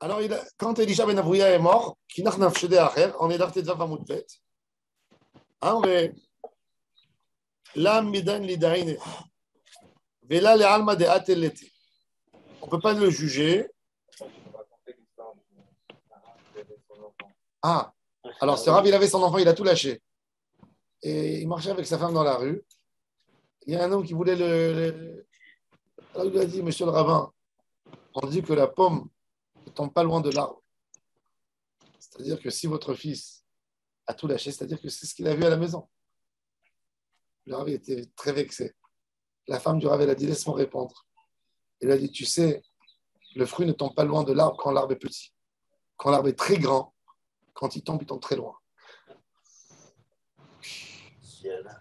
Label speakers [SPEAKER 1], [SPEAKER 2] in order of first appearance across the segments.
[SPEAKER 1] Alors, quand Elisha ben Avouya est mort, on est d'Arte Dvav Amudbet. Mais l'âme midan lidaine. Vela le alma de atelete. On ne peut pas le juger. Alors ce Rav, il avait son enfant, il a tout lâché. Et il marchait avec sa femme dans la rue. Il y a un homme qui voulait Alors il lui a dit, monsieur le rabbin, on dit que la pomme ne tombe pas loin de l'arbre. C'est-à-dire que si votre fils a tout lâché, c'est-à-dire que c'est ce qu'il a vu à la maison. Le Rav était très vexé. La femme du Rav, elle a dit, laisse-moi répondre. Il a dit, tu sais, le fruit ne tombe pas loin de l'arbre quand l'arbre est petit. Quand l'arbre est très grand, quand il tombe très loin.
[SPEAKER 2] Si elle a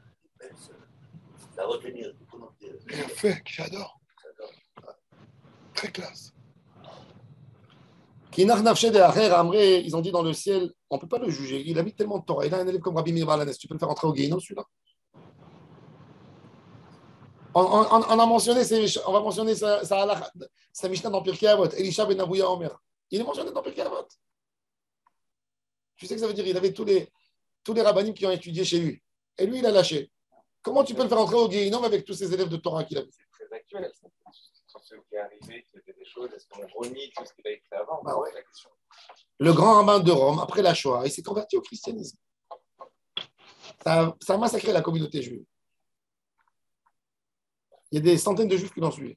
[SPEAKER 2] la retenir.
[SPEAKER 3] Bien fait, j'adore. Très classe.
[SPEAKER 1] Ils ont dit dans le ciel, on ne peut pas le juger. Il a mis tellement de Torah. Il a un élève comme Rabbi Meir Balanes. Tu peux le faire entrer au Guéhinom, celui-là. On va mentionner sa Mishnah dans Pirkei Avot. Elisha ben Avouya Omer. Il est mentionné dans Pirkei Avot. Tu sais que ça veut dire il avait tous les rabbinim qui ont étudié chez lui. Et lui, il a lâché. Comment tu peux le faire entrer au Guéhinom avec tous ces élèves de Torah qu'il a vu?
[SPEAKER 4] C'est très actuel. Sur ce qui est arrivé, qui était des choses, est-ce qu'on renie tout ce qu'il a écrit avant?
[SPEAKER 1] Ouais. Le grand rabbin de Rome, après la Shoah, il s'est converti au christianisme. Ça a massacré la communauté juive. Il y a des centaines de juifs qui l'ont suivi.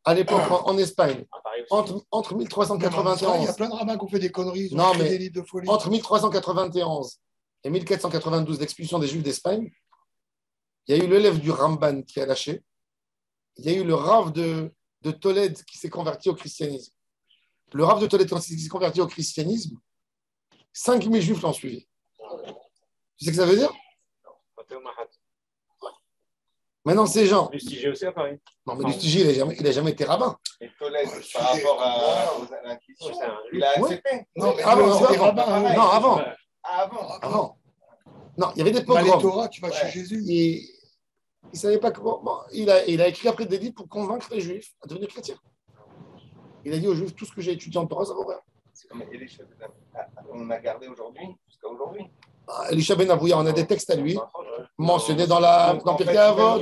[SPEAKER 1] À l'époque, en Espagne, entre 1391.
[SPEAKER 3] Il y a plein de rabbins qui ont fait des conneries.
[SPEAKER 1] Non, mais des livres de folie. Entre 1391 et 1492, l'expulsion des juifs d'Espagne, il y a eu l'élève du Ramban qui a lâché. Il y a eu le Rav de Tolède qui s'est converti au christianisme. Le Rav de Tolède qui s'est converti au christianisme, 5000 juifs l'ont suivi. Tu sais ce que ça veut dire? Maintenant, ces gens.
[SPEAKER 4] Lustiger aussi à Paris.
[SPEAKER 1] Non, mais Lustiger, il n'a jamais été rabbin.
[SPEAKER 4] Et Tolède, par rapport à l'Inquisition, il a accepté.
[SPEAKER 3] Non, mais
[SPEAKER 1] avant. Non, il y avait des
[SPEAKER 3] pogroms.
[SPEAKER 1] pogroms.
[SPEAKER 3] Torah, tu vas chez Jésus.
[SPEAKER 1] Il ne savait pas comment. Bon, il a écrit après des livres pour convaincre les juifs à devenir chrétiens. Il a dit aux juifs, tout ce que j'ai étudié en Torah, ça vaut rien.
[SPEAKER 4] On a gardé aujourd'hui, jusqu'à aujourd'hui.
[SPEAKER 1] Elisha ben Avouya, on a des textes à lui, mentionnés dans Pirkei Avot.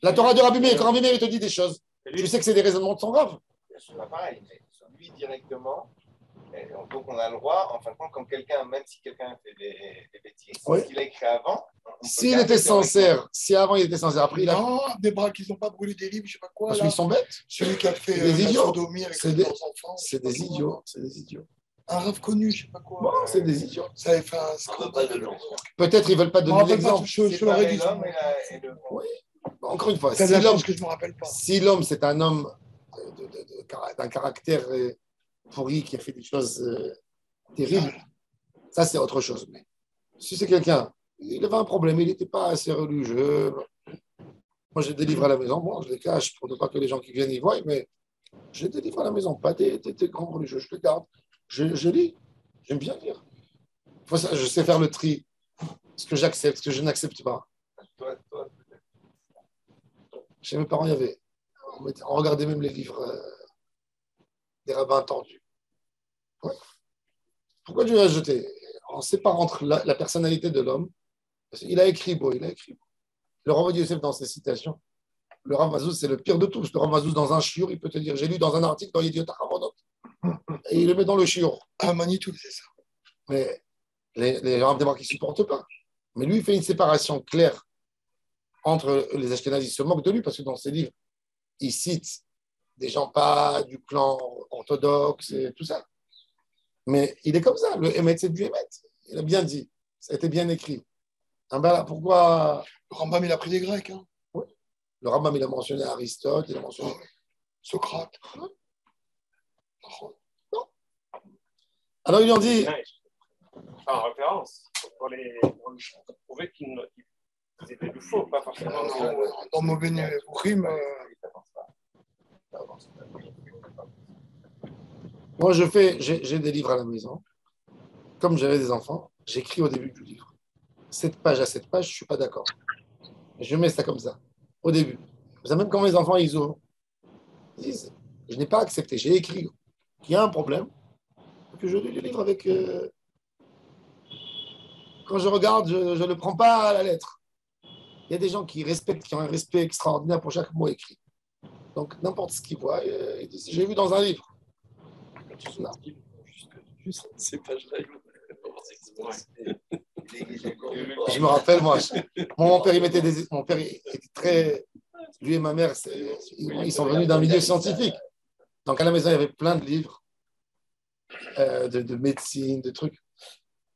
[SPEAKER 1] La Torah de Rabbi Meir, quand Rabbi Meir il te dit des choses, tu sais que c'est des raisonnements de son grave.
[SPEAKER 4] C'est pas pareil, mais lui directement, donc on a le droit, en fin de compte, comme quelqu'un, même si quelqu'un fait des bêtises,
[SPEAKER 1] oui.
[SPEAKER 4] S'il a écrit avant,
[SPEAKER 1] s'il était sincère, si avant il était sincère, après il a.
[SPEAKER 3] Non, des bras qu'ils n'ont pas brûlé des livres, je ne sais pas quoi.
[SPEAKER 1] Parce qu'ils sont bêtes.
[SPEAKER 3] Celui qui a fait
[SPEAKER 1] des idiots.
[SPEAKER 3] sodomie avec leurs enfants.
[SPEAKER 1] C'est des idiots. C'est des idiots.
[SPEAKER 3] Un rêve connu, je ne sais pas quoi.
[SPEAKER 1] Bon, c'est des idiots.
[SPEAKER 3] Ça avait fait un scandale.
[SPEAKER 1] Peut-être ils ne veulent pas donner l'exemple.
[SPEAKER 3] Je l'aurais dit.
[SPEAKER 1] Oui. Encore une fois,
[SPEAKER 3] c'est la chose que je ne me rappelle pas.
[SPEAKER 1] Si l'homme, c'est un homme d'un caractère pourri qui a fait des choses terribles, ça, c'est autre chose. Mais si c'est quelqu'un, il avait un problème, il n'était pas assez religieux. Moi, j'ai des livres à la maison. Bon, je les cache pour ne pas que les gens qui viennent y voient, mais j'ai des livres à la maison, pas des grands religieux. Je les garde. Je lis. J'aime bien lire. Je sais faire le tri. Ce que j'accepte, ce que je n'accepte pas. Chez mes parents, il y avait. On regardait même les livres des rabbins tendus. Ouais. Pourquoi Dieu a jeté? On sépare entre la personnalité de l'homme. Il a écrit beau, il a écrit beau. Le Rav Yosef, dans ses citations, le Rav Mazouz, c'est le pire de tous. Le Rav Mazouz, dans un shiur, il peut te dire, j'ai lu dans un article dans Yediot Ahronoth. Et il le met dans le shiur.
[SPEAKER 3] Ah, Manitou, c'est ça.
[SPEAKER 1] Mais les Rav Démar qui ne supportent pas. Mais lui, il fait une séparation claire entre les Ashkénazes. Il se moque de lui parce que dans ses livres, il cite des gens pas du clan orthodoxe et tout ça. Mais il est comme ça. Le Emet, c'est du Emet. Il a bien dit. Ça a été bien écrit. Ah ben là, pourquoi...
[SPEAKER 3] Le Rambam, il a pris des Grecs. Hein.
[SPEAKER 1] Oui. Le Rambam, il a mentionné Aristote, il a mentionné...
[SPEAKER 3] Socrate.
[SPEAKER 1] Non. Alors, ils lui ont dit...
[SPEAKER 4] En référence, pour prouver qu'ils étaient du faux, pas forcément...
[SPEAKER 3] Dans mauvais rime...
[SPEAKER 1] Moi, j'ai des livres à la maison. Comme j'avais des enfants, j'écris au début du livre. 7 pages à 7 pages, je ne suis pas d'accord. Je mets ça comme ça, au début. Même quand mes enfants, ils ouvrent, ils disent, je n'ai pas accepté, j'ai écrit. qu'il y a un problème, que je lis le livre avec. Quand je regarde, je ne le prends pas à la lettre. Il y a des gens qui respectent, qui ont un respect extraordinaire pour chaque mot écrit. Donc, n'importe ce qu'ils voient, ils disent j'ai vu dans un livre. Non.
[SPEAKER 5] Juste ces pages-là,
[SPEAKER 1] Je me rappelle, moi, mon père, mon père était très. Lui et ma mère, ils sont venus d'un milieu scientifique. Donc, à la maison, il y avait plein de livres de médecine, de trucs.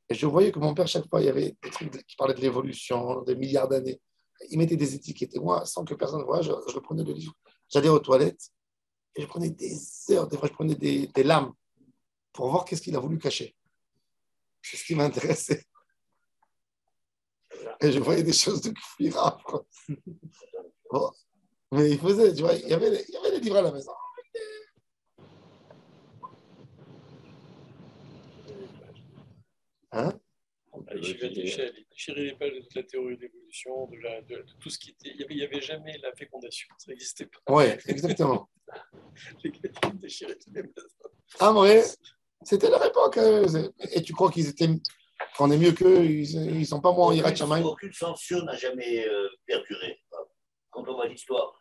[SPEAKER 1] Et je voyais que mon père, chaque fois, il y avait des trucs qui parlaient de l'évolution, des milliards d'années. Il mettait des étiquettes. Et moi, sans que personne voie, je reprenais le livre. J'allais aux toilettes et je prenais des heures. Des fois, je prenais des lames pour voir qu'est-ce qu'il a voulu cacher. C'est ce qui m'intéressait. Et je voyais des choses de cuirasse. Bon. Mais il faisait, tu vois, il y avait des livres à la maison. Hein?
[SPEAKER 5] Il déchirait les pages de toute la théorie de l'évolution, de tout ce qui était. Il n'y avait jamais la fécondation, ça n'existait pas.
[SPEAKER 1] Oui, exactement.
[SPEAKER 5] Les gars, ils déchiraient toutes les pages.
[SPEAKER 1] Ah, ouais, c'était leur époque. Et tu crois qu'on est mieux qu'eux, ils ne sont pas moins en Irak Shamaï?
[SPEAKER 2] Aucune censure n'a jamais perduré. Quand on voit l'histoire,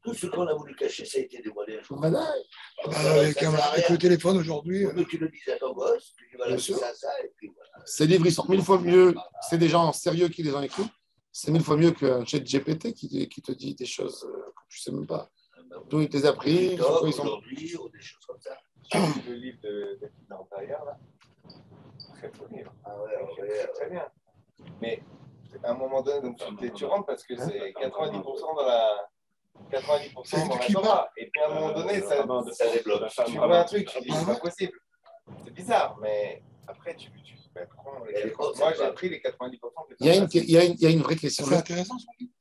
[SPEAKER 2] tout ce qu'on a voulu cacher, ça a été dévoilé un jour.
[SPEAKER 3] Avec le téléphone aujourd'hui.
[SPEAKER 2] Mais tu le disais à ton gosse, tu dis voilà,
[SPEAKER 1] Bien
[SPEAKER 2] c'est
[SPEAKER 1] sûr.
[SPEAKER 2] ça, et puis voilà.
[SPEAKER 1] Ces livres, ils sont 1000 fois mieux. C'est des gens sérieux qui les ont écrits. C'est 1000 fois mieux qu'un chat GPT qui te dit des choses que tu ne sais même pas. D'où il te les a pris. Ils sont...
[SPEAKER 2] Aujourd'hui, ou des choses comme ça.
[SPEAKER 4] Le livre de l'intérieur, là. Très beau livre.
[SPEAKER 2] Ah ouais.
[SPEAKER 4] Très bien. Mais à un moment donné, donc, tu rentres parce que c'est 90% dans la. 90% dans la Torah. Et puis à un moment donné, ça débloque. Tu vois un truc, tu dis c'est pas possible. C'est bizarre, mais après tu peux être con. Moi j'ai pris les 90%.
[SPEAKER 1] Il y a une vraie question.
[SPEAKER 3] C'est intéressant son livre.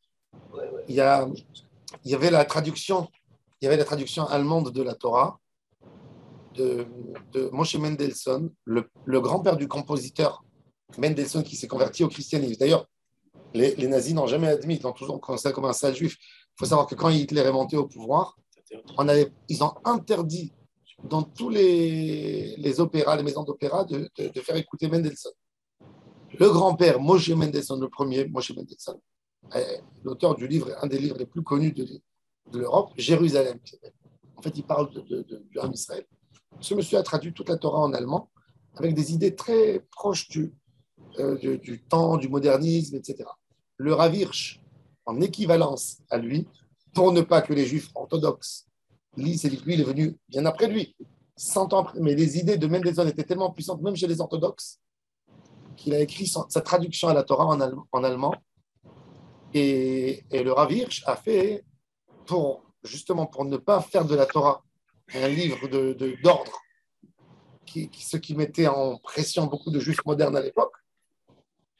[SPEAKER 1] Il y avait la traduction allemande de la Torah de Moshe Mendelssohn, le grand-père du compositeur Mendelssohn qui s'est converti au christianisme. D'ailleurs, les nazis n'ont jamais admis, ils ont toujours considéré comme un sale juif. Il faut savoir que quand Hitler est monté au pouvoir, ils ont interdit dans tous les opéras, les maisons d'opéra, de faire écouter Mendelssohn. Le grand-père, Moshe Mendelssohn, le premier, Moshe Mendelssohn, l'auteur du livre, un des livres les plus connus de l'Europe, Jérusalem. En fait, il parle du Ham Israël. Ce monsieur a traduit toute la Torah en allemand avec des idées très proches du temps, du modernisme, etc. Le Rav Hirsch, en équivalence à lui, pour ne pas que les juifs orthodoxes lisent ses livres, lui, il est venu bien après lui, 100 ans après, mais les idées de Mendelssohn étaient tellement puissantes, même chez les orthodoxes, qu'il a écrit sa traduction à la Torah en allemand. Et le Rav Hirsch a fait, justement pour ne pas faire de la Torah un livre d'ordre, ce qui mettait en pression beaucoup de juifs modernes à l'époque,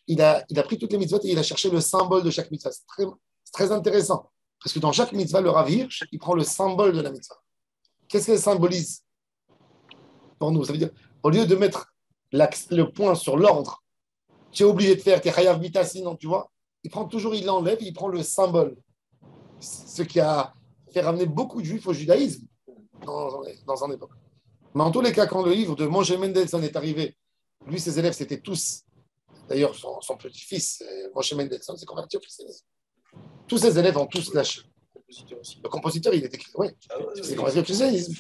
[SPEAKER 1] il a pris toutes les mitzvot et il a cherché le symbole de chaque mitzvah. C'est très intéressant. Parce que dans chaque mitzvah, le Rav Hirsch, il prend le symbole de la mitzvah. Qu'est-ce qu'elle symbolise pour nous? Ça veut dire, au lieu de mettre le point sur l'ordre, tu es obligé de faire tes chayav mita, sinon, tu vois, il l'enlève, il prend le symbole. Ce qui a fait ramener beaucoup de juifs au judaïsme dans son époque. Mais en tous les cas, quand le livre de Moshe Mendelssohn est arrivé, lui, ses élèves, c'était tous. D'ailleurs, son petit-fils, Moshe Mendelssohn, s'est converti au christianisme. Tous ses élèves ont tous lâché. Le compositeur, il était oui, il s'est converti au christianisme.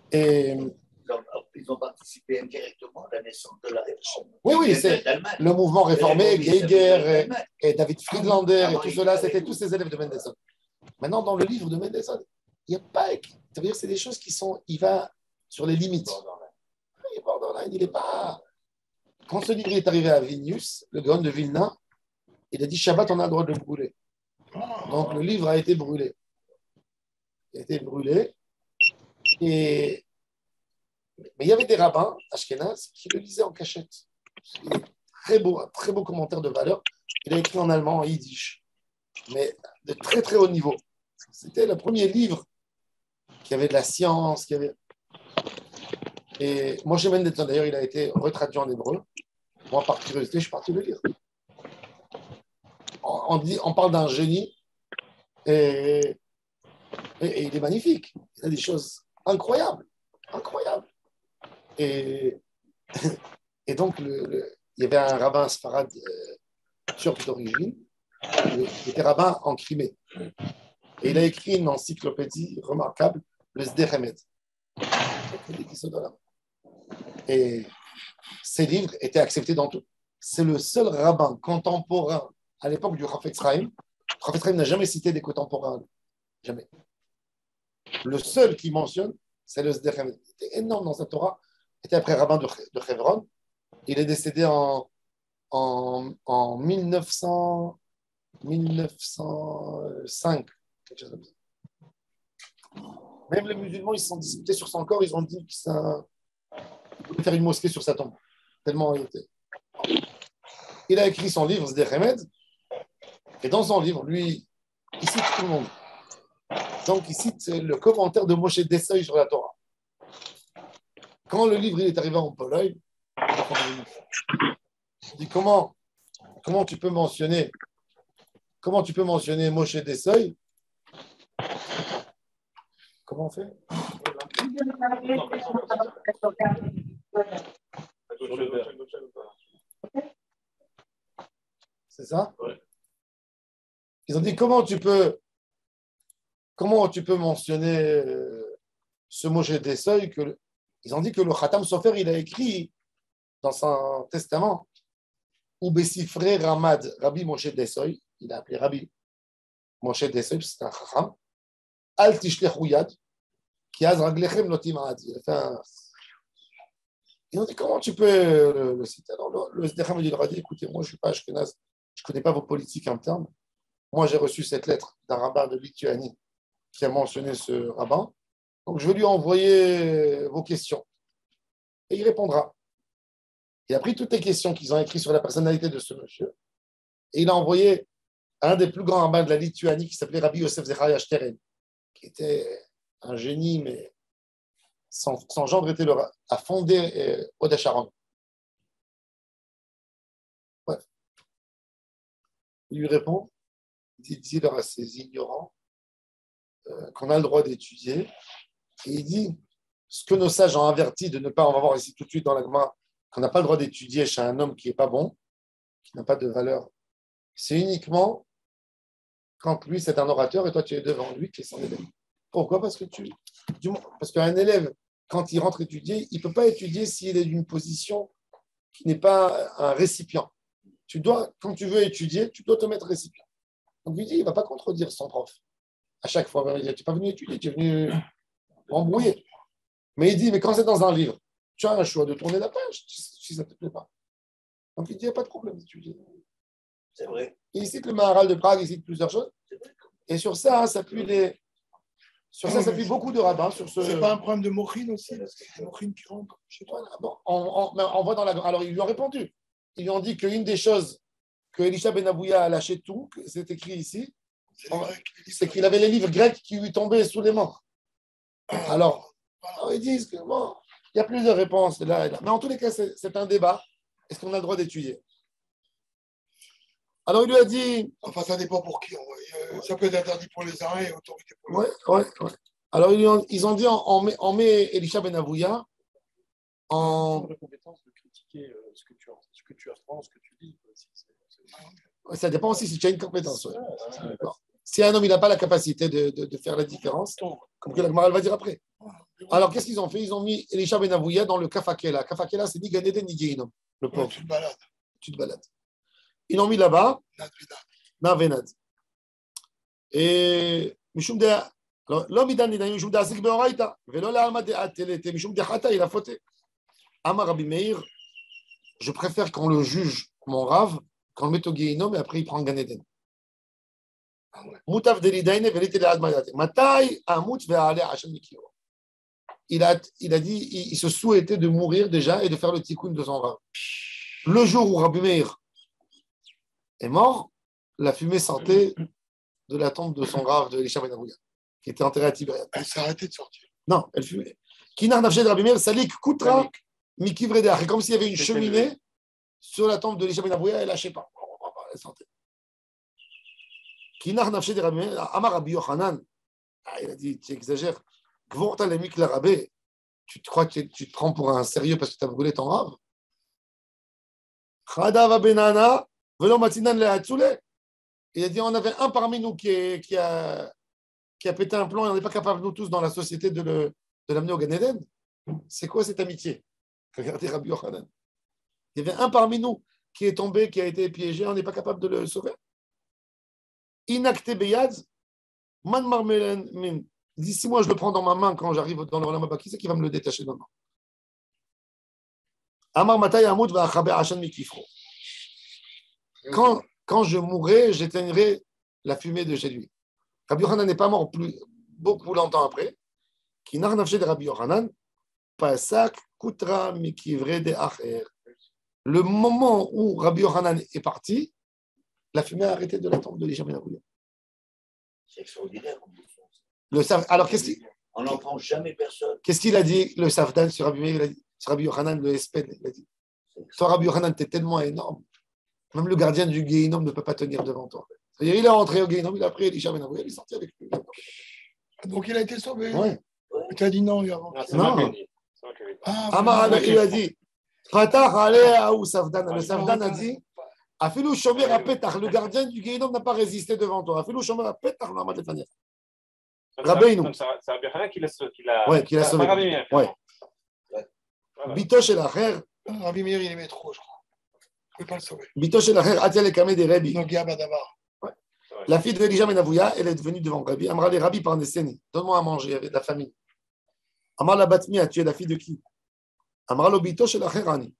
[SPEAKER 1] Et
[SPEAKER 2] ils ont participé indirectement à la naissance de la réforme.
[SPEAKER 1] Oui, c'est le mouvement réformé, Geiger et David Friedlander et tout cela, c'était tous ces élèves de Mendelssohn. Maintenant, dans le livre de Mendelssohn, il n'y a pas. Ça veut dire que c'est des choses qui sont. Il va sur les limites. Il est borderline, il n'est pas. Quand ce livre est arrivé à Vilnius, le Gaon de Vilna, il a dit Shabbat, on a le droit de le brûler. Donc le livre a été brûlé. Il a été brûlé. Mais il y avait des rabbins, Ashkenaz, qui le lisaient en cachette. Il est très beau, un très beau commentaire de valeur. Il a écrit en allemand, en yiddish, mais de très très haut niveau. C'était le premier livre qui avait de la science, Et Moshe Mendelssohn, d'ailleurs, il a été retraduit en hébreu. Moi, par curiosité, je suis parti le lire. On parle d'un génie et il est magnifique. Il a des choses incroyables. Incroyable. Et, et donc, il y avait un rabbin sfarad turc d'origine, il était rabbin en Crimée. Et il a écrit une encyclopédie remarquable, le Sder Emet. Et ces livres étaient acceptés dans tout. C'est le seul rabbin contemporain à l'époque du Chafetz Chaim. Le Chafetz Chaim n'a jamais cité des contemporains. Jamais. Le seul qui mentionne, c'est le Sder Emet. Il était énorme dans sa Torah. Il était après rabbin de Hebron. Il est décédé en 1905. Quelque chose comme ça. Même les musulmans, ils se sont disputés sur son corps. Ils ont dit qu'il pouvait faire une mosquée sur sa tombe. Tellement il était. Il a écrit son livre, Sder Emet. Et dans son livre, lui, il cite tout le monde. Donc, il cite le commentaire de Moshe Desseuil sur la Torah. Quand le livre est arrivé en Pologne, il dit comment tu peux mentionner Moshe Desseuil? Comment on fait? C'est ça? Ils ont dit comment tu peux mentionner ce Moshe Desseuil que ils ont dit que le Khatam Sofer il a écrit dans son testament ou Bessifré Ramad Rabbi Moshe Desseuil, il a appelé Rabbi Moshe Desseuil, c'est un Chacham, Al Tishlechu Yad, qui az raglechem lotim ad. Ils ont dit comment tu peux le citer. Alors le SDRM il leur a dit écoutez, moi je ne suis pas ashkenaz, je ne connais pas vos politiques internes. Moi j'ai reçu cette lettre d'un rabbin de Lituanie qui a mentionné ce rabbin. Donc je vais lui envoyer vos questions. Et il répondra. Il a pris toutes les questions qu'ils ont écrites sur la personnalité de ce monsieur. Et il a envoyé un des plus grands rabbins de la Lituanie qui s'appelait Rabbi Yosef Zecharia Steren, qui était un génie, mais son gendre était a fondé Hod HaSharon. Ouais. Il lui répond, il dit à ces ignorants qu'on a le droit d'étudier. Et il dit, ce que nos sages ont averti de ne pas, on va voir ici tout de suite dans la Gemara, qu'on n'a pas le droit d'étudier chez un homme qui n'est pas bon, qui n'a pas de valeur, c'est uniquement quand lui c'est un orateur et toi tu es devant lui qui est son élève. Pourquoi? Parce qu'un élève, quand il rentre étudier, il ne peut pas étudier s'il est d'une position qui n'est pas un récipient. Quand tu veux étudier, tu dois te mettre récipient. Donc il dit, il ne va pas contredire son prof. À chaque fois, il dit, tu n'es pas venu étudier, tu es venu embrouiller. Mais il dit, mais quand c'est dans un livre, tu as un choix de tourner la page si ça ne te plaît pas. Donc il dit, il n'y a pas de problème d'étudier.
[SPEAKER 2] C'est vrai.
[SPEAKER 1] Il cite le Maharal de Prague, il cite plusieurs choses. Et sur ça, ça appuie beaucoup de rabbins.
[SPEAKER 3] C'est pas un problème de Mochin aussi, parce qu'il y a des Mochin qui rentrent chez toi.
[SPEAKER 1] Bon, on voit dans la. Alors, ils lui ont répondu. Ils lui ont dit qu'une des choses que Elisha Ben Abouya a lâché tout, c'est écrit ici, c'est qu'il avait les livres grecs qui lui tombaient sous les mains. Alors, ils disent que bon, il y a plusieurs réponses là et là. Mais en tous les cas, c'est un débat. Est-ce qu'on a le droit d'étudier? Alors, il lui a dit.
[SPEAKER 3] Enfin, ça dépend pour qui. Ça peut être interdit pour les uns et autorité pour les autres.
[SPEAKER 1] Ouais. Alors, ils ont dit on met Elisha Ben Abouya en.
[SPEAKER 5] La compétence de critiquer ce que tu apprends, ce que tu dis.
[SPEAKER 1] Ça dépend aussi si tu as une compétence. Ouais. Si un homme n'a pas la capacité de faire la différence, comme que la Gemara va dire après. Alors, qu'est-ce qu'ils ont fait? Ils ont mis Elisha Ben Abouya dans le Kafakela. Kafakela, c'est ni Ganeden ni Gehinom. Le pauvre. Tu te balades. Ils l'ont mis là-bas. Navenad. Et Mishum de. L'homme il donne Mishum de Asik Beoraita. Velo la alma de Atelete. Mishum de Hata, il a fauté. Amar Rabbi Meir, je préfère qu'on le juge, mon rave, qu'on le mette au Gehinom et après il prend Ganeden. Moutav Delidaine, vérité de Admayate. Matai, Amout, Veale, Hachem Mikiro. Il a dit, il se souhaitait de mourir déjà et de faire le tikkun de son rave. Le jour où Rabbi Meir est mort, la fumée sortait de la tombe de son rave de Elisha Ben Abouya, qui était enterré à Tibériade.
[SPEAKER 3] Elle s'est arrêtée de sortir.
[SPEAKER 1] Non, elle fumait. Kinar Nafshed Rabbi Meir, Salik Kutra, Miki Vredea. C'est comme s'il y avait une cheminée sur la tombe de Elisha Ben Abouya, elle lâchait pas. Elle sortait. Kinar Nafshed Rabbi Meir, Amar Rabbi Yochanan. Il a dit, tu exagères. Gvorta Lemik Larabé. Tu te crois que tu te prends pour un sérieux parce que tu as brûlé ton rave? Khadava benana, velo matinan le hatsule. Il a dit on avait un parmi nous qui a pété un plomb et on n'est pas capable, nous tous, dans la société, de l'amener au Gan Eden. C'est quoi cette amitié? Regardez Rabbi Yochanan. Il y avait un parmi nous qui est tombé, qui a été piégé, on n'est pas capable de le sauver. Inakte beyad, man marmelen min. Il dit si moi je le prends dans ma main quand j'arrive dans le Olam Haba, qui c'est qui va me le détacher de ma main? Amar matay amut va'achaber ashan mikifro. Quand je mourrai, j'éteindrai la fumée de chez lui. Rabbi Yochanan n'est pas mort beaucoup longtemps après. Qui n'a rien fait de Rabbi Yochanan, pasak kutra mikivre de acher. Le moment où Rabbi Yochanan est parti, la fumée a arrêté de la tombe de Elisha ben Avouya.
[SPEAKER 2] C'est extraordinaire.
[SPEAKER 1] Alors,
[SPEAKER 2] on n'entend jamais personne.
[SPEAKER 1] Qu'est-ce qu'il a dit, le Safdan, sur Rabbi Meir, il a dit, sur Rabbi Yochanan, le Esped, il a dit, toi, Rabbi Yochanan, t'es tellement énorme, même le gardien du Guéhinom ne peut pas tenir devant toi. C'est-à-dire, il est rentré au Guéhinom, il a pris Elisha ben Avouya, il est sorti avec lui.
[SPEAKER 3] Donc, il a été sauvé.
[SPEAKER 1] Ouais.
[SPEAKER 3] Tu as dit non, avant.
[SPEAKER 1] Non.
[SPEAKER 3] Ah,
[SPEAKER 1] il a dit, Fatah, allez, où Safdan, le Safdan a dit, Afilou Shomer à Petach, le gardien du Guéhinom n'a pas résisté devant toi. Afilou Shomer à Petach, on a mal de Rabbeinu.
[SPEAKER 6] C'est Rabbi Yochanan qui l'a
[SPEAKER 1] Ouais, qui l'a sauvé. Ouais. Bitosh et l'Acher.
[SPEAKER 3] Rabbi Meir, il aimait trop, je crois. On ne peut pas le sauver.
[SPEAKER 1] Bitosh et l'Acher, Atia le Kameh des Rabbi.
[SPEAKER 3] Nogia Badavar.
[SPEAKER 1] La fille de Elisha ben Avouya, elle est venue devant Rabbi. Amra les Rabbi par décennie. Donne-moi à manger avec la famille. Amra la Batmia, tu es la fille de qui? Amra lo Bitosh et l'Acher Ani.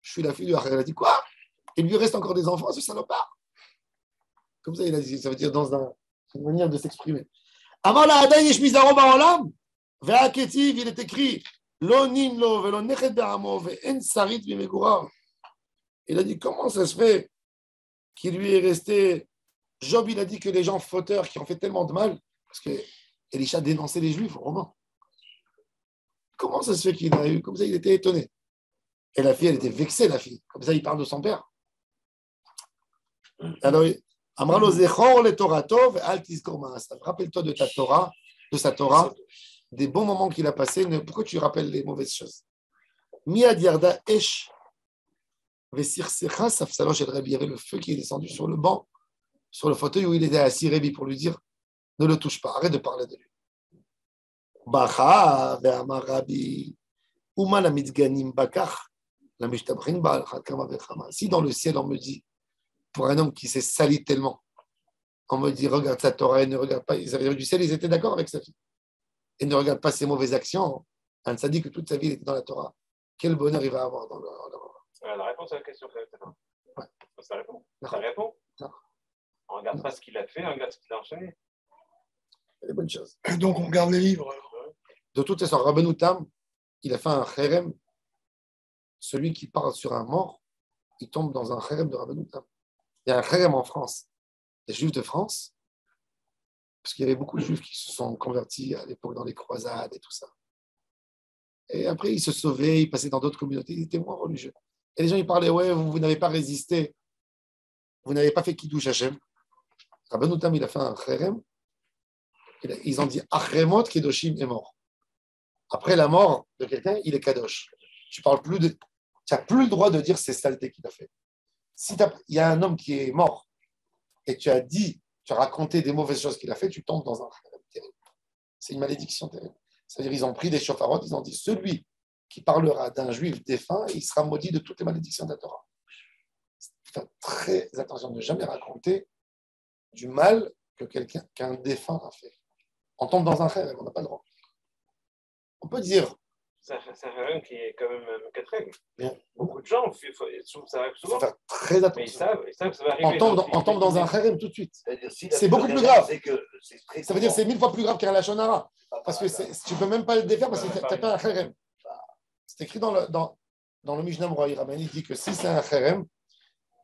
[SPEAKER 1] Je suis la fille de l'Acher. Elle a dit quoi? Il lui reste encore des enfants, ce salopard. Comme ça, il a dit. Ça veut dire dans une manière de s'exprimer. Amar la Adain yesh mizaro ba'olam, ve'aketiv, il est écrit lo nin lo ve'lo nechet be'amo ve'en sarit b'megurav. Il a dit comment ça se fait qu'il lui est resté. Job, il a dit que les gens fauteurs qui ont fait tellement de mal, parce que Elisha dénonçait les Juifs au roman. Comment ça se fait qu'il a eu comme ça? Il était étonné. Et la fille, elle était vexée, la fille. Comme ça, il parle de son père. Alors, Amralo zechor le Torah tov al tizkor ma'asav. Rappelle-toi de ta Torah, de sa Torah, des bons moments qu'il a passés. Pourquoi tu rappelles les mauvaises choses? Miad yarda esh vesirsecha safsalosh el Rabbi. Il y avait le feu qui est descendu sur le banc, sur le fauteuil où il était assis, Rabbi, pour lui dire ne le touche pas, arrête de parler de lui. Bacha ve'amar Rabbi uman amitzganim bakach la mishtabrin ba'al chakama vechama. Si dans le ciel on me dit pour un homme qui s'est sali tellement, on me dit regarde sa Torah et ne regarde pas. Les amis du ciel, ils étaient d'accord avec sa fille. Et ne regarde pas ses mauvaises actions. Un tzaddik que toute sa vie était dans la Torah. Quel bonheur il va avoir dans le.
[SPEAKER 6] La réponse à la question, c'est ça.
[SPEAKER 1] Ouais.
[SPEAKER 6] Ça répond. Ça répond.
[SPEAKER 1] Non.
[SPEAKER 6] On ne regarde pas ce qu'il a fait, on regarde ce qu'il a enchaîné.
[SPEAKER 1] C'est des bonnes choses.
[SPEAKER 3] Donc, on garde les livres.
[SPEAKER 1] De toute façon, Rabbeinu Tam, il a fait un chérem. Celui qui parle sur un mort, il tombe dans un chérem de Rabbeinu Tam. Il y a un chérem en France, les Juifs de France, parce qu'il y avait beaucoup de Juifs qui se sont convertis à l'époque dans les croisades et tout ça. Et après, ils se sauvaient, ils passaient dans d'autres communautés, ils étaient moins religieux. Et les gens, ils parlaient, ouais, vous n'avez pas résisté, vous n'avez pas fait Kiddush Hashem. Rabbeinu Tam, il a fait un chérem. Ils ont dit, Achremot Kedoshim est mort. Après la mort de quelqu'un, il est Kadosh. Tu n'as plus le droit de dire ces saletés qu'il a fait. Si il y a un homme qui est mort et tu as raconté des mauvaises choses qu'il a fait, tu tombes dans un chérem terrible. C'est une malédiction terrible. C'est-à-dire, ils ont pris des shofarot, ils ont dit, celui qui parlera d'un juif défunt, il sera maudit de toutes les malédictions de la Torah. Faites très attention de ne jamais raconter du mal qu'un défunt a fait. On tombe dans un chérem, on n'a pas le droit. On peut dire.
[SPEAKER 6] C'est un chérem qui est quand même quatrième.
[SPEAKER 1] Bien.
[SPEAKER 6] Beaucoup de gens, ça arrive souvent.
[SPEAKER 1] Il faut faire très attention.
[SPEAKER 6] Mais ils savent que ça va arriver.
[SPEAKER 1] On tombe dans un chérem tout de suite. C'est beaucoup plus grave. Ça veut dire que c'est 1000 fois plus grave qu'un lachon hara. Parce que tu ne peux même pas le défaire parce que tu n'as pas un chérem. C'est écrit dans le Mishnah Moraï. Il dit que si c'est un chérem,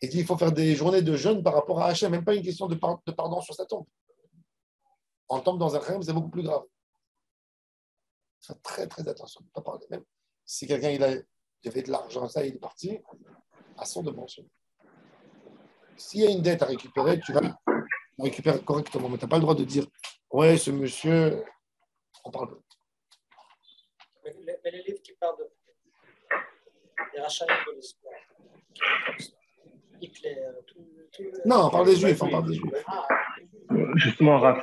[SPEAKER 1] il dit qu'il faut faire des journées de jeûne par rapport à Hachem, même pas une question de pardon sur sa tombe. On tombe dans un chérem, c'est beaucoup plus grave. Faites très très attention, ne pas parler. Même si quelqu'un il avait de l'argent, ça, il est parti, à son de mention. S'il y a une dette à récupérer, tu vas la récupérer correctement. Mais tu n'as pas le droit de dire ouais, ce monsieur, on parle de.
[SPEAKER 7] mais les livres qui parlent de les rachats de l'histoire. Hitler,
[SPEAKER 1] Non, on parle des Juifs, on parle des Juifs.
[SPEAKER 8] Justement, Rav,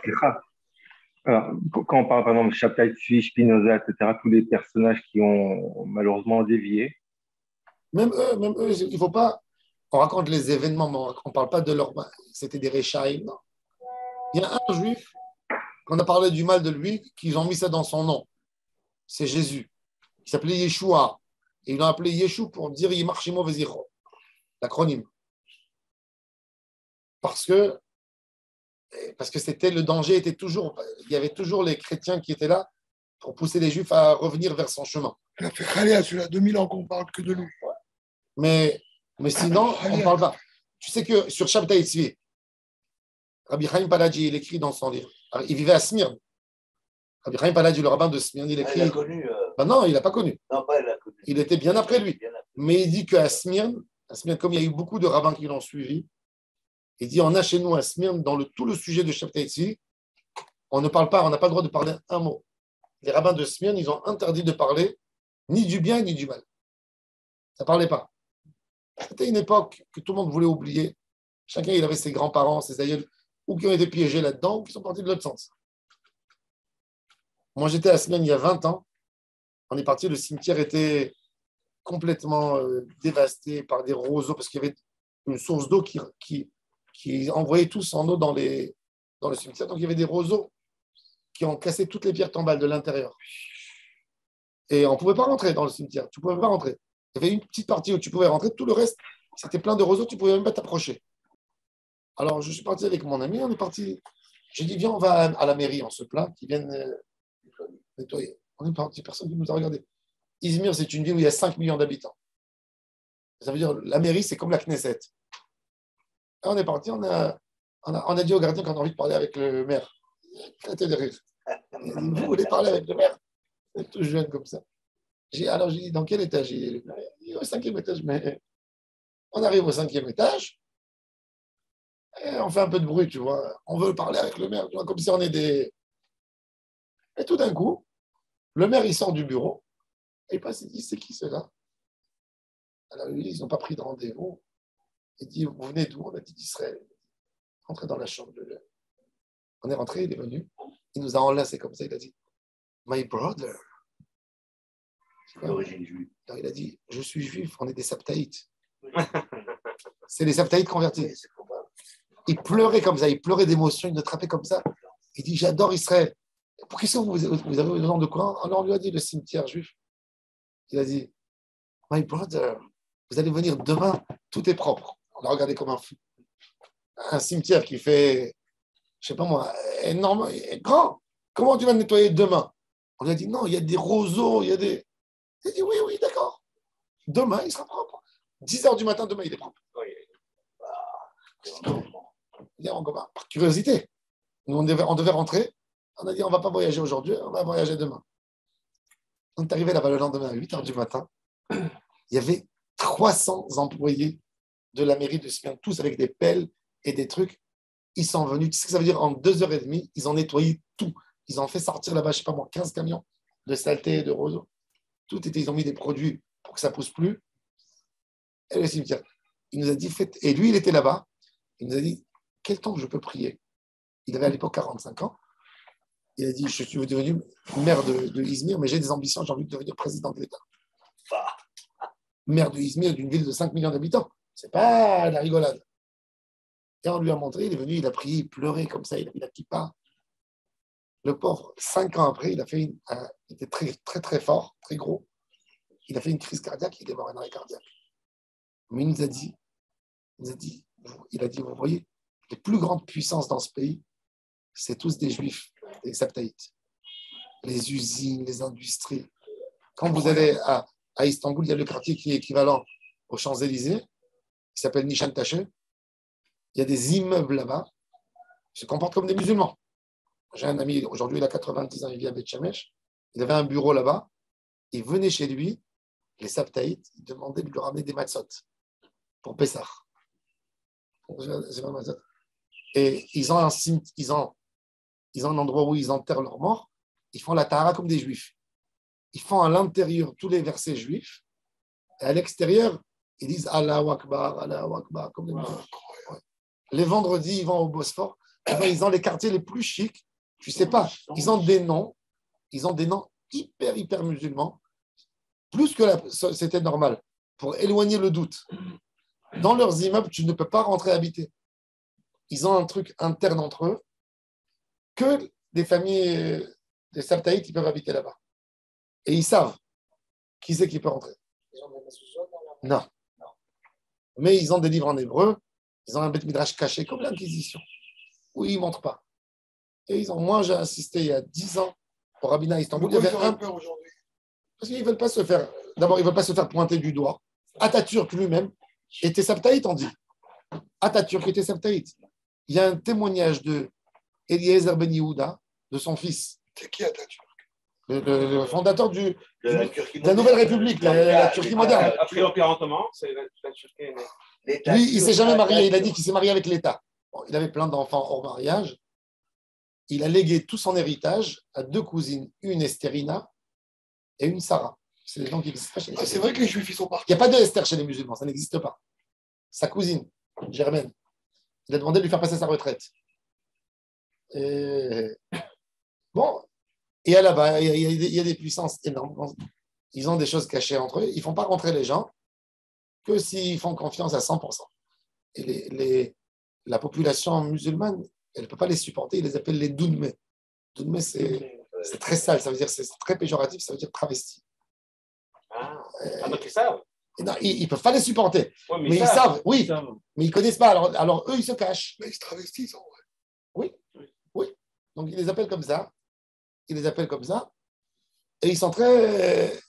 [SPEAKER 8] alors, quand on parle par exemple de Shabtai Tzvi, Spinoza, etc., tous les personnages qui ont malheureusement dévié.
[SPEAKER 1] Même eux, il ne faut pas. On raconte les événements, mais on ne parle pas de leur. C'était des Réchaïm, non. Il y a un juif qu'on a parlé du mal de lui, qu'ils ont mis ça dans son nom. C'est Jésus. Il s'appelait Yeshua. Et ils l'ont appelé Yeshua pour dire Yimar Shemo Vezicho, l'acronyme. Parce que le danger était toujours. Il y avait toujours les chrétiens qui étaient là pour pousser les juifs à revenir vers son chemin.
[SPEAKER 3] Il a fait Khalia, celui-là, 2000 ans qu'on parle que de lui.
[SPEAKER 1] Mais sinon, on ne parle pas. Tu sais que sur Shabtai Tzvi, Rabbi Chaim Paladji, il écrit dans son livre. Il vivait à Smyrne. Rabbi Chaim Paladji, le rabbin de Smyrne, il écrit.
[SPEAKER 2] Il l'a connu.
[SPEAKER 1] Non, il ne l'a pas connu.
[SPEAKER 2] Non, pas il l'a connu.
[SPEAKER 1] Il était bien après lui. Mais il dit qu'à Smyrne, comme il y a eu beaucoup de rabbins qui l'ont suivi, il dit on a chez nous à Smyrne, dans tout le sujet de Shabtai Tzvi, on ne parle pas, on n'a pas le droit de parler un mot. Les rabbins de Smyrne, ils ont interdit de parler ni du bien ni du mal. Ça ne parlait pas. C'était une époque que tout le monde voulait oublier. Chacun, il avait ses grands-parents, ses aïeuls, ou qui ont été piégés là-dedans, ou qui sont partis de l'autre sens. Moi, j'étais à Smyrne il y a 20 ans. On est parti, le cimetière était complètement dévasté par des roseaux, parce qu'il y avait une source d'eau qui envoyait tous en eau dans le cimetière. Donc, il y avait des roseaux qui ont cassé toutes les pierres tombales de l'intérieur. Et on ne pouvait pas rentrer dans le cimetière. Tu ne pouvais pas rentrer. Il y avait une petite partie où tu pouvais rentrer. Tout le reste, c'était plein de roseaux. Tu ne pouvais même pas t'approcher. Alors, je suis parti avec mon ami. On est parti. J'ai dit, viens, on va à la mairie. On se plaint qu'ils viennent nettoyer. On est parti. Personne ne nous a regardé. Izmir, c'est une ville où il y a 5 millions d'habitants. Ça veut dire la mairie, c'est comme la Knesset. Et on est parti. On a dit au gardien qu'on a envie de parler avec le maire. Arrêtez de rire. Vous voulez parler avec le maire? C'est tout jeune comme ça. Alors, j'ai dit, dans quel étage il est? Il est au 5e étage, mais on arrive au 5e étage et on fait un peu de bruit, tu vois. On veut parler avec le maire, tu vois, comme si on est des... Et tout d'un coup, le maire, il sort du bureau et il passe, il dit, c'est qui ceux-là? Alors, lui, ils n'ont pas pris de rendez-vous. Il dit, vous venez d'où? On a dit d'Israël. Rentrez dans la chambre de l'heure. On est rentré, il est venu. Il nous a enlacés comme ça, il a dit, my brother.
[SPEAKER 2] D'origine juive.
[SPEAKER 1] Alors, il a dit, je suis juif, on est des Saptaïtes. C'est les Saptaïtes convertis. Il pleurait comme ça, il pleurait d'émotion, il nous attrapait comme ça. Il dit, j'adore Israël. Pour qu'est-ce que vous avez besoin de quoi? Alors on lui a dit, le cimetière juif. Il a dit, my brother, vous allez venir demain, tout est propre. On l'a regardé comme un fou. Un cimetière qui fait, je ne sais pas moi, énorme, grand. Comment tu vas le nettoyer demain? On lui a dit, non, il y a des roseaux, il y a des... Il a dit, oui, d'accord. Demain, il sera propre. 10h du matin, demain, il est propre. Par curiosité. Nous, on devait rentrer. On a dit, on ne va pas voyager aujourd'hui, on va voyager demain. On est arrivé là-bas le lendemain à 8h du matin. Il y avait 300 employés de la mairie de Smyrne, tous avec des pelles et des trucs. Ils sont venus. Tu sais ce que ça veut dire? En 2h30, ils ont nettoyé tout. Ils ont fait sortir là-bas, je ne sais pas moi, 15 camions de saleté et de roseaux. Tout était, ils ont mis des produits pour que ça ne pousse plus. Et le cimetière, il nous a dit, faites. Et lui, il était là-bas. Il nous a dit, quel temps je peux prier? Il avait à l'époque 45 ans. Il a dit, je suis devenu maire de Izmir, mais j'ai des ambitions, j'ai envie de devenir président de l'État. Maire de Izmir, d'une ville de 5 millions d'habitants. Ce n'est pas la rigolade. Et on lui a montré, il est venu, il a prié, il pleurait comme ça, il a mis la kippa. Le pauvre, 5 ans après, il était très, très, très fort, très gros. Il a fait une crise cardiaque, il est mort un arrêt cardiaque. Mais il nous a dit, vous voyez, les plus grandes puissances dans ce pays, c'est tous des juifs, des Saptaïtes. Les usines, les industries. Quand vous allez à Istanbul, il y a le quartier qui est équivalent aux Champs-Élysées, qui s'appelle Nishantachet. Il y a des immeubles là-bas qui se comportent comme des musulmans. J'ai un ami, aujourd'hui il a 90 ans, il vit à Beth Shemesh. Il avait un bureau là-bas. Il venait chez lui, les Saptaïtes, ils demandaient de lui ramener des matzot pour Pessah. Et ils ont un endroit où ils enterrent leurs morts. Ils font la tahara comme des juifs. ils font à l'intérieur tous les versets juifs, et à l'extérieur, ils disent Allahu Akbar, comme les musulmans. Ouais. Les vendredis, ils vont au Bosphore, et ben, ils ont les quartiers les plus chics, je ne sais pas, ils ont des noms hyper musulmans, plus que c'était normal, pour éloigner le doute. Dans leurs immeubles, tu ne peux pas rentrer habiter. Ils ont un truc interne entre eux, que des familles, des Sabtaïtes, ils peuvent habiter là-bas. Et ils savent qui c'est qui peut rentrer. Non. Mais ils ont des livres en hébreu, ils ont un Beth Midrash caché, comme l'Inquisition, où ils ne montrent pas. Et moi, j'ai assisté il y a 10 ans au rabbinat à Istanbul. Il y avait un peur aujourd'hui. Parce qu'ils ne veulent pas se faire. D'abord, ils ne veulent pas se faire pointer du doigt. Atatürk lui-même était Sabtaïte, on dit. Atatürk était Sabtaïte. Il y a un témoignage de Eliezer Ben Yehuda, de son fils.
[SPEAKER 3] C'est qui Atatürk?
[SPEAKER 1] Le fondateur de la Nouvelle République, la Turquie moderne.
[SPEAKER 6] Après l'Empire ottoman, c'est la Turquie.
[SPEAKER 1] Lui, il ne s'est jamais marié. Il a dit qu'il s'est marié avec l'État. Bon, il avait plein d'enfants hors mariage. Il a légué tout son héritage à 2 cousines, une Estérina et une Sarah. C'est des gens qui existent pas chez les musulmans.
[SPEAKER 3] C'est vrai que les juifs, ils sont partis.
[SPEAKER 1] Il n'y a pas de Esther chez les musulmans, ça n'existe pas. Sa cousine, Germaine, il a demandé de lui faire passer sa retraite. Et... Bon, et là-bas, il y a des puissances énormes. Ils ont des choses cachées entre eux. Ils ne font pas rentrer les gens que s'ils font confiance à 100%. Et la population musulmane, elle ne peut pas les supporter. Ils les appellent les dounmés. Dounmés, c'est très sale. Ça veut dire, c'est très péjoratif. Ça veut dire travesti.
[SPEAKER 6] Donc ils savent.
[SPEAKER 1] Non, ils ne peuvent pas les supporter.
[SPEAKER 6] Ouais,
[SPEAKER 1] mais ils savent, oui. Mais ils ne connaissent pas. Alors, eux, ils se cachent.
[SPEAKER 3] Mais ils se travestissent, en vrai.
[SPEAKER 1] Oui. Donc, ils les appellent comme ça. Et ils sont très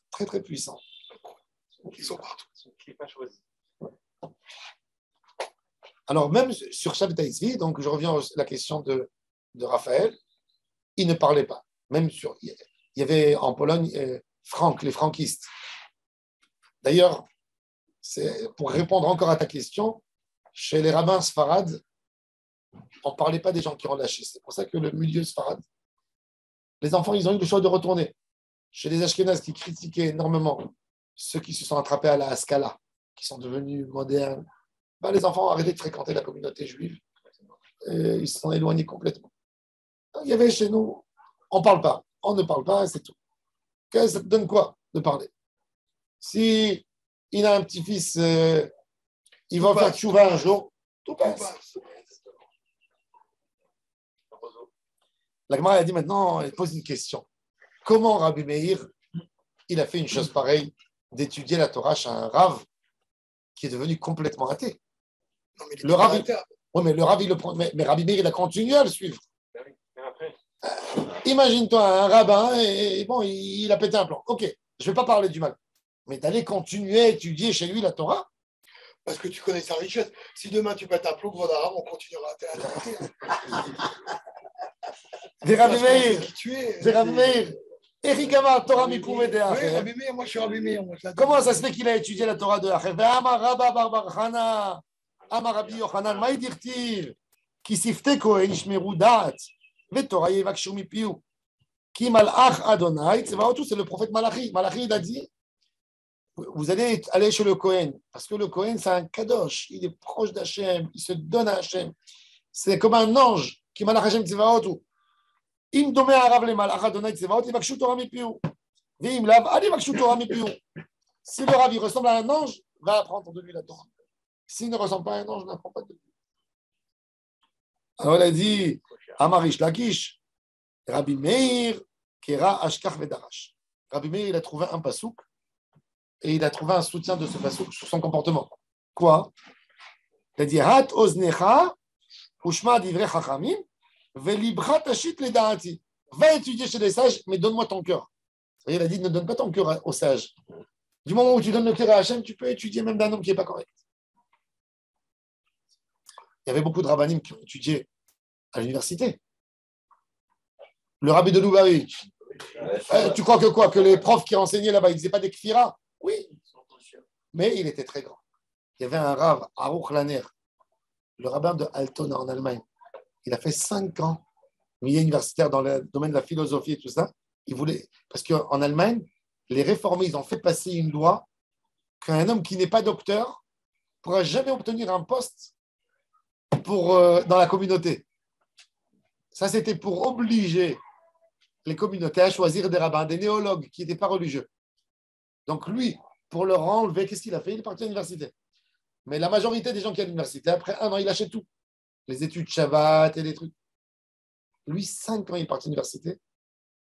[SPEAKER 1] puissants.
[SPEAKER 3] Ils sont partout.
[SPEAKER 6] Qui n'est pas choisi.
[SPEAKER 1] Alors, même sur Shabtai Tzvi, donc je reviens à la question de Raphaël, il ne parlait pas. Même il y avait en Pologne les franquistes. D'ailleurs, pour répondre encore à ta question, chez les rabbins sfarades, on ne parlait pas des gens qui ont lâché. C'est pour ça que le milieu sfarade, les enfants, ils ont eu le choix de retourner. Chez les Ashkénazes qui critiquaient énormément ceux qui se sont attrapés à la Haskalah, qui sont devenus modernes, les enfants ont arrêté de fréquenter la communauté juive. Et ils se sont éloignés complètement. Il y avait chez nous, on ne parle pas. On ne parle pas, c'est tout. Ça te donne quoi de parler? Si il a un petit-fils, il va faire tchouva un jour, tout passe. La Gemara a dit maintenant, elle pose une question. Comment Rabbi Meir, il a fait une chose pareille, d'étudier la Torah chez un Rav qui est devenu complètement athée?
[SPEAKER 3] Non, mais
[SPEAKER 1] le Rav, mais le Rav, il le prend. Mais Rabbi Meir, il a continué à le suivre. Imagine-toi un rabbin et bon, il a pété un plan. Ok, je ne vais pas parler du mal. Mais d'aller continuer à étudier chez lui la Torah?
[SPEAKER 3] Parce que tu connais sa richesse. Si demain tu pètes un plomb, on continuera à t'arrêter.
[SPEAKER 1] Des Rabbi Meir. Eric Amar, Torah mi pouvait de
[SPEAKER 3] Rabbi Meir, moi je suis Rabbi Meir.
[SPEAKER 1] Comment ça se fait qu'il a étudié la Torah de Acher? Amar Rabba Bar Chana, Amar Rabbi Yochanan, Maï dirtir, qui sifte Kohen Ishmeru Dat, Vetorah Yevakshu mi piu, qui Malach Adonai, c'est le prophète Malachi. Malachi, il a dit, vous allez aller chez le Kohen, parce que le Kohen, c'est un kadosh, il est proche d'Hachem, il se donne à Hachem. C'est comme un ange qui Malach Hachem Tzevaotu. אם דומה הרב למלאך אדוני צבאות, יבקשו תורה מפיהו. ואם לאו, אל יבקשו תורה מפיהו. Si le Rav ressemble à un ange, va apprendre de lui la Torah. S'il ne ressemble pas à un ange, n'apprend pas de lui. Alors il a dit, Amarish Lakish, Rabbi Meir, Kera Ashkach Vedarash. Rabbi Meir, il a trouvé un pasouk et il a trouvé un soutien de ce pasouk sur son comportement. Quoi? Il a dit, Hat oznecha, ushma divrei chachamim, va étudier chez les sages, mais donne-moi ton cœur. Il a dit, ne donne pas ton cœur aux sages. Du moment où tu donnes le cœur à Hachem, tu peux étudier même d'un homme qui n'est pas correct. Il y avait beaucoup de rabbinim qui ont étudié à l'université. Le rabbi de Lubavitch. Tu crois que quoi? Que les profs qui enseignaient là-bas, ils ne faisaient pas des kfira? Oui. Mais il était très grand. Il y avait un rav, Aruch Laner, le rabbin de Altona en Allemagne. Il a fait 5 ans, il est universitaire dans le domaine de la philosophie et tout ça. Il voulait, parce qu'en Allemagne, les réformés, ils ont fait passer une loi qu'un homme qui n'est pas docteur ne pourra jamais obtenir un poste dans la communauté. Ça, c'était pour obliger les communautés à choisir des rabbins, des néologues qui n'étaient pas religieux. Donc lui, pour leur enlever, qu'est-ce qu'il a fait? Il est parti à l'université. Mais la majorité des gens qui sont à l'université, après 1 an, il lâchait tout. Les études Shabbat et les trucs. Lui, 5 ans, il est parti à l'université.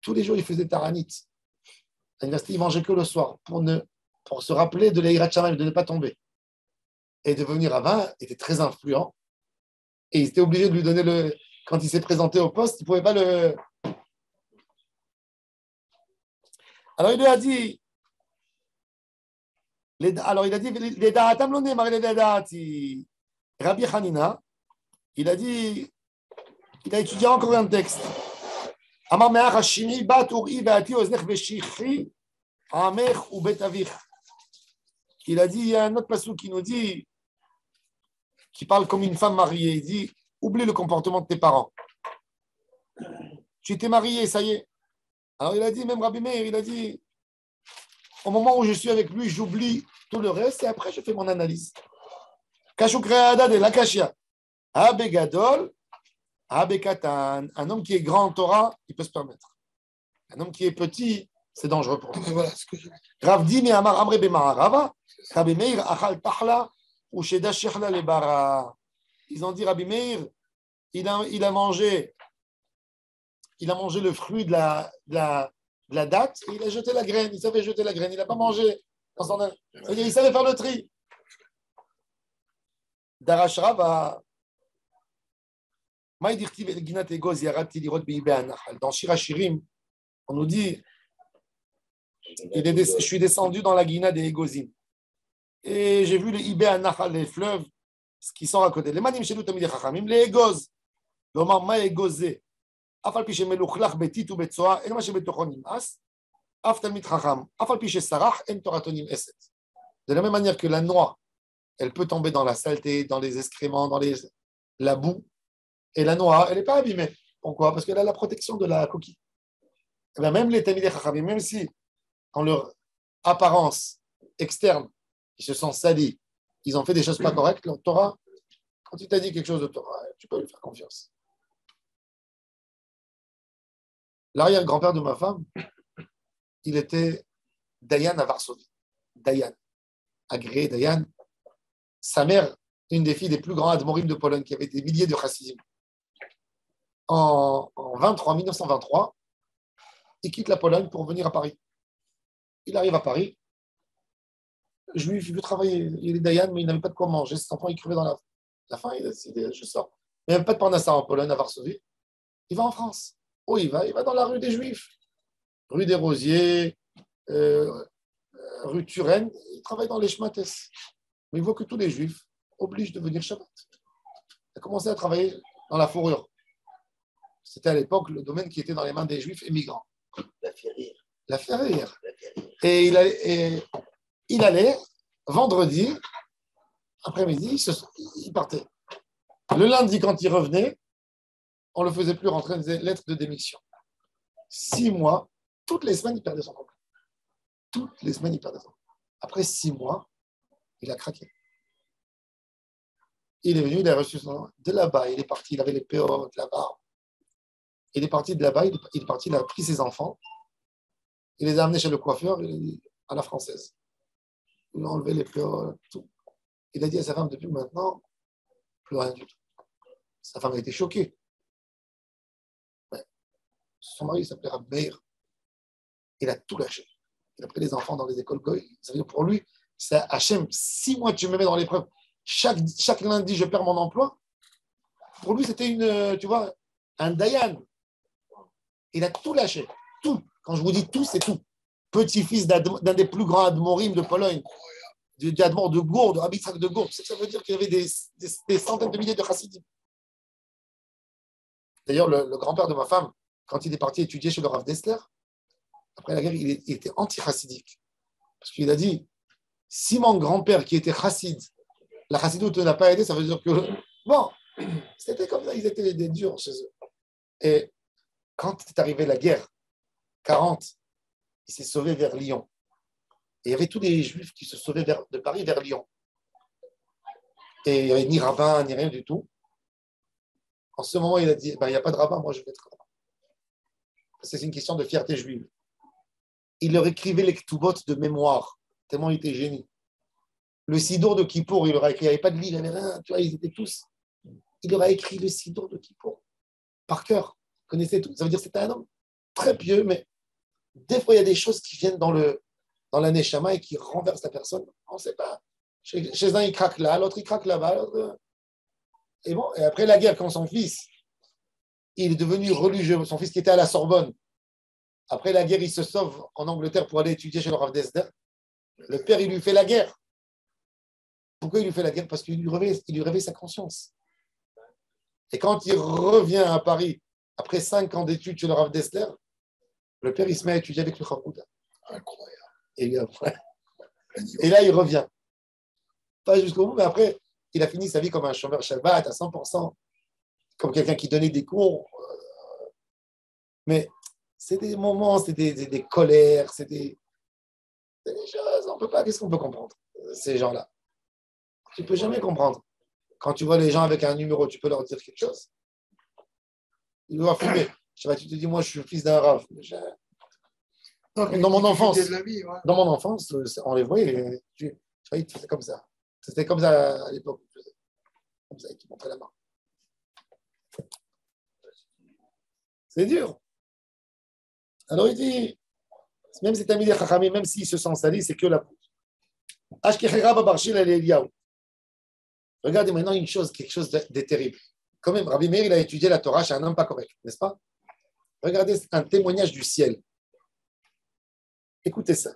[SPEAKER 1] Tous les jours, il faisait taranit. À l'université, il mangeait que le soir pour se rappeler de l'Eirat Shamayim, de ne pas tomber. Et devenir rabbin était très influent. Et il était obligé de lui donner quand il s'est présenté au poste, il ne pouvait pas le... Alors il lui a dit, les da'atam lo ne'emar les da'ati. Rabbi Hanina, il a étudié encore un texte. Amar me'ach hashimi bat uri ve'ati oznech ve'shichri amech u bet avich. Il a dit, il y a un autre passage qui nous dit, qui parle comme une femme mariée, il dit, oublie le comportement de tes parents. Tu t'es marié, ça y est. Alors il a dit, même Rabbi Meir, il a dit, au moment où je suis avec lui, j'oublie tout le reste et après je fais mon analyse. Kashuk re'adad et l'akashia. Abe gadol, abe katan. Un homme qui est grand en Torah, il peut se permettre. Un homme qui est petit, c'est dangereux pour lui.
[SPEAKER 3] Voilà ce que je...
[SPEAKER 1] Rav di mi amar amre b'ma'arava, Rabbi Meir achal tahla ou sheda shechla lebara. Ils ont dit, Rabbi Meir, il a mangé le fruit de la date et il a jeté la graine. Il savait jeter la graine. Il n'a pas mangé. Il savait faire le tri. Darash Rava. Dans Shirachirim, on nous dit je suis descendu dans la Guina des Egozim. Et j'ai vu les Ibé Anachal, les fleuves qui sont à côté. Les Manim Shelu Tamid Chachamim, les Egoz. L'Omar Ma Egozé. Afal Piche Meluchlach Betit ou Betsoa, et Maché Betochonim As. Af Talmid Chacham. Afal Piche Sarach, En Toratonim Eset. De la même manière que la noix, elle peut tomber dans la saleté, dans les excréments, dans la boue. Et la noix, elle n'est pas abîmée. Pourquoi? Parce qu'elle a la protection de la coquille. Et bien même les Talmidei Chachamim, même si en leur apparence externe, ils se sont salis, ils ont fait des choses pas correctes, le Torah, quand il t'a dit quelque chose de Torah, tu peux lui faire confiance. L'arrière-grand-père de ma femme, il était Dayan à Varsovie. Dayan, agréé Dayan. Sa mère, une des filles des plus grands admorim de Pologne, qui avait des milliers de chassidim. En 1923, il quitte la Pologne pour venir à Paris. Il arrive à Paris. Juif, il veut travailler. Il est Dayan, mais il n'avait pas de quoi manger. Ses enfants, ils crevaient dans la faim. Il a décidé, je sors. Il n'y avait pas de parnassa en Pologne, à Varsovie. Il va en France. Oh, il va dans la rue des Juifs. Rue des Rosiers, rue Turenne. Il travaille dans les chemates. Mais il voit que tous les Juifs obligent de venir Shabbat. Il a commencé à travailler dans la fourrure. C'était à l'époque le domaine qui était dans les mains des Juifs émigrants.
[SPEAKER 2] La ferrière.
[SPEAKER 1] La ferrière. Et il allait, vendredi, après-midi, il partait. Le lundi, quand il revenait, on ne le faisait plus rentrer des lettres de démission. 6 mois, toutes les semaines, il perdait son emploi. Toutes les semaines, il perdait son emploi. Après 6 mois, il a craqué. Il est venu, il a reçu son nom. De là-bas, il est parti, il avait les péos de là-bas. Il est parti de là-bas, il est parti, il a pris ses enfants, il les a amenés chez le coiffeur, à la française. Il a enlevé les péos, tout. Il a dit à sa femme, depuis maintenant, plus rien du tout. Sa femme a été choquée. Ouais. Son mari s'appelait Rabbi Meir. Il a tout lâché. Il a pris les enfants dans les écoles goy. Ça veut dire pour lui, c'est Hachem, 6 mois tu me mets dans l'épreuve. Chaque lundi, je perds mon emploi. Pour lui, c'était tu vois, un Dayan. Il a tout lâché. Tout. Quand je vous dis tout, c'est tout. Petit-fils d'un des plus grands admorim de Pologne, d'Admor de Gourde, de Rabbi Yitzhak de Gourde. Ça veut dire qu'il y avait des centaines de milliers de chassidim. D'ailleurs, le grand-père de ma femme, quand il est parti étudier chez le Rav Dessler, après la guerre, il était anti-chassidique. Parce qu'il a dit, si mon grand-père qui était chassid, la chassidoute ne l'a pas aidé, ça veut dire que, bon, c'était comme ça, ils étaient des durs chez eux. Et quand est arrivée la guerre, 40, il s'est sauvé vers Lyon. Et il y avait tous les juifs qui se sauvaient de Paris vers Lyon. Et il n'y avait ni rabbin, ni rien du tout. En ce moment, il a dit, il n'y a pas de rabbin, moi je vais être rabbin. C'est une question de fierté juive. Il leur écrivait les ktubot de mémoire, tellement il était génie. Le Sidour de Kippour, il leur a écrit, il n'y avait pas de livre, il n'y avait rien, tu vois, ils étaient tous. Il leur a écrit le Sidour de Kippour, par cœur, il connaissait tout. Ça veut dire que c'était un homme très pieux, mais des fois, il y a des choses qui viennent dans la neshama et qui renversent la personne. On ne sait pas. Chez un, il craque là, l'autre, il craque là-bas. L'autre... Et bon, et après la guerre, quand son fils, il est devenu religieux, son fils qui était à la Sorbonne, après la guerre, il se sauve en Angleterre pour aller étudier chez le Rav Desder. Le père, il lui fait la guerre. Pourquoi il lui fait la guerre? Parce qu'il lui réveille sa conscience. Et quand il revient à Paris, après 5 ans d'études chez le Rav Desder, le père, il se met à étudier avec le Rav Houda. Incroyable. Et là, il revient. Pas jusqu'au bout, mais après, il a fini sa vie comme un chômeur Shabbat à 100%, comme quelqu'un qui donnait des cours. Mais c'est des moments, c'est des colères, c'est des choses, on peut pas, qu'est-ce qu'on peut comprendre, ces gens-là? Tu ne peux jamais comprendre. Quand tu vois les gens avec un numéro, tu peux leur dire quelque chose. Ils doivent fumer. Je sais pas, tu te dis, moi, je suis le fils d'un rave. Dans mon enfance, on les voyait, c'était comme ça. C'était comme ça à l'époque. Comme ça, qui montrait la main. C'est dur. Alors il dit, même si tu as mis les chachamim, même s'ils se sentent salis, c'est que la pousse. Regardez maintenant quelque chose de terrible. Quand même, Rabbi Meir, il a étudié la Torah chez un homme pas correct, n'est-ce pas? Regardez un témoignage du ciel. Écoutez ça.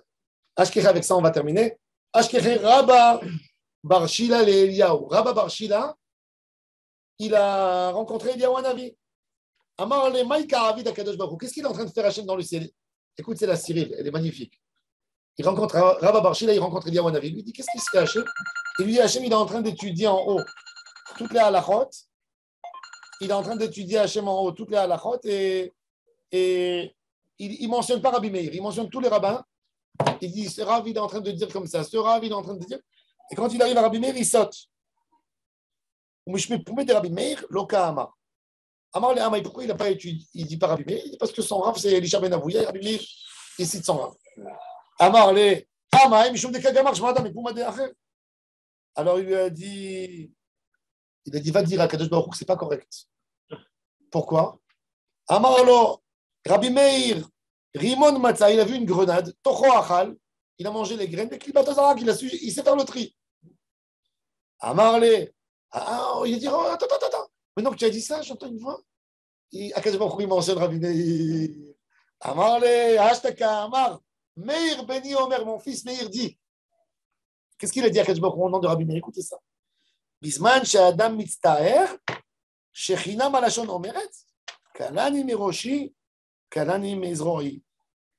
[SPEAKER 1] Avec ça, on va terminer. Rabba Barshila le Eliyahu. Rabba Barshila, il a rencontré Eliyahu Hanavi. Amar le Maïka Avid Akadosh Baruch Hu. Qu'est-ce qu'il est en train de faire Hachem dans le ciel? Écoute, c'est la Cyril, elle est magnifique. Il rencontre Rabba Barshila, il rencontre Eliyahu Hanavi. Il lui dit, qu'est-ce qui se fait Hachem? Il lui dit, Hachem, il est en train d'étudier en haut toutes les halachot. Il est en train d'étudier Hachem en haut toutes les halachot et il ne mentionne pas Rabbi Meir, il mentionne tous les rabbins. Il dit, ce Rav, il est en train de dire comme ça, ce Rav, il est en train de dire. Et quand il arrive à Rabbi Meir, il saute. Pourquoi Rabbi Meir, Loka Amar. Amar le Amar, pourquoi il n'a pas étudié? Il ne dit pas Rabbi Meir, parce que son Rav, c'est Elisha Ben Avouya, et Rabbi Meir, il cite son Rav. Amar le Amar, Mishum de Kagamar, je m'adame, et pour m'aider à faire. Alors il lui a dit, va dire à Kadosh Baruch Hu que ce n'est pas correct. Pourquoi? Amar lo, Rabbi Meir, Rimon Matzah, il a vu une grenade, Tocho Achal, il a mangé les graines, mais Klibatazara, il sait faire le tri. Amarle, il a dit, oh, attends. Maintenant que tu as dit ça, j'entends une voix. Akadosh Baruch Hu, il mentionne Rabbi Meir. Amarle, Hashtaka Amar, Meir Beni Omer, mon fils Meir dit. Qu'est-ce qu'il a dit à Akadosh Baruch Hu au nom de Rabbi Meir? Écoutez ça. Bisman she'adam mitztaher, shechina malashon omeret, kalani miroshi, kalani mezroi.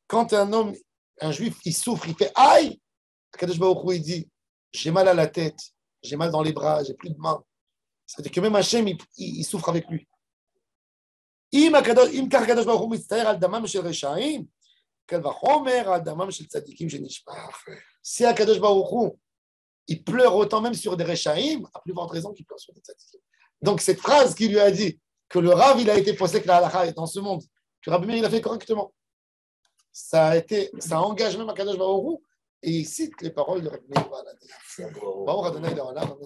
[SPEAKER 1] Quand un juif, il souffre, il fait aïe, Akadosh Baruch Hu, il dit, j'ai mal à la tête, j'ai mal dans les bras, j'ai plus de mains. C'est-à-dire que même Hachem, il souffre avec lui. Im Kadosh Baruch Hu mitztaher al damam shel reshaim, kal vachomer al damam shel tzadikim shenishpach. Si Akadosh Baruch Hu, il pleure autant même sur des Rechaïm, à plus forte raison qu'il pleure sur des Tzadikim. Donc cette phrase qu'il lui a dit, que le Rav, il a été posé que la halakha est dans ce monde, que Rabbi Meir, il a fait correctement. Ça engage même Akadosh Baruch Hu, et il cite les paroles de Rabbi Meir. Baruch Adonai Le'olam.